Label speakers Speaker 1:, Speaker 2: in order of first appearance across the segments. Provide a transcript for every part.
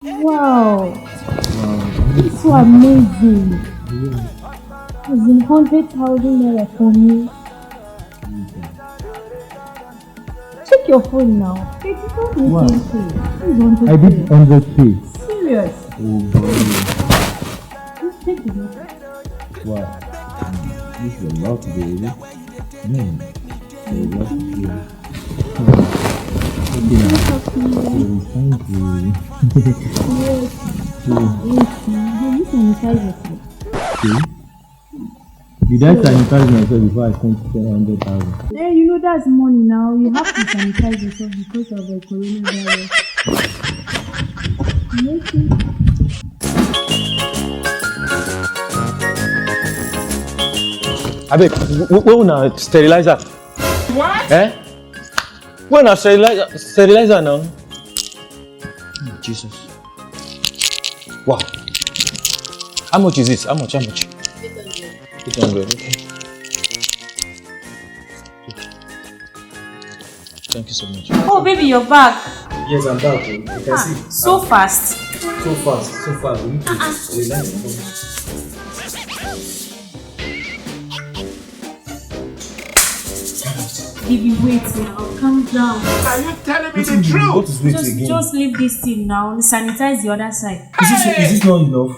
Speaker 1: Wow, it's so amazing. It's in 100,000 naira for me. Check your phone now. It is not
Speaker 2: What?
Speaker 1: It's
Speaker 2: I did 100k.
Speaker 1: Serious.
Speaker 2: Oh boy.
Speaker 1: Just check it out.
Speaker 2: Wow. This is a lot, baby. A lot, baby. Okay, now. Thank you.
Speaker 1: Yes. Have you sanitized yourself?
Speaker 2: Okay. Did I sanitize myself before I spent 100,000?
Speaker 1: Hey, you know that's money now. You have to sanitize yourself because of the coronavirus. Okay.
Speaker 3: Abeg, where una sterilizer?
Speaker 4: What?
Speaker 3: Eh? Where una sterilizer now? Jesus. Wow. How much is this? How much? 800. 800, okay. Thank you so much.
Speaker 5: Oh, baby, you're back.
Speaker 6: Yes, I'm back. You can see.
Speaker 5: So fast.
Speaker 6: So fast. We need to relax.
Speaker 5: Baby, wait now. Calm down.
Speaker 4: Are you telling me the truth?
Speaker 6: What is waiting again?
Speaker 5: Just leave this thing now. Sanitize the other side.
Speaker 6: Is this not enough?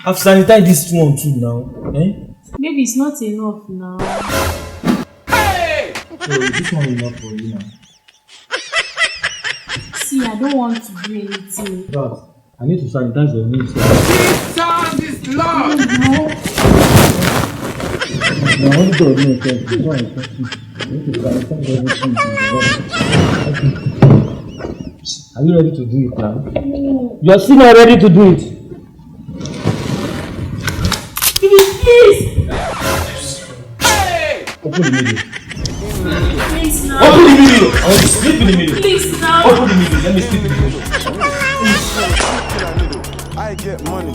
Speaker 6: I've sanitized this one too now. Eh?
Speaker 5: Baby, it's not enough now.
Speaker 4: Hey!
Speaker 6: So is this one enough for you now?
Speaker 5: See, I don't want to do anything.
Speaker 6: But I need to sanitize your name.
Speaker 4: Jesus is Lord!
Speaker 6: Now, I want to do it. This one is not cheap. I need to sanitize everything. Are you ready to do it now? You are still not ready to do it.
Speaker 5: Baby, please.
Speaker 4: Hey!
Speaker 6: Open the middle.
Speaker 5: Please now.
Speaker 6: Open the middle. I want to sleep in the middle.
Speaker 5: Please now.
Speaker 6: Open the middle. Let me sleep in the middle.
Speaker 7: I get money.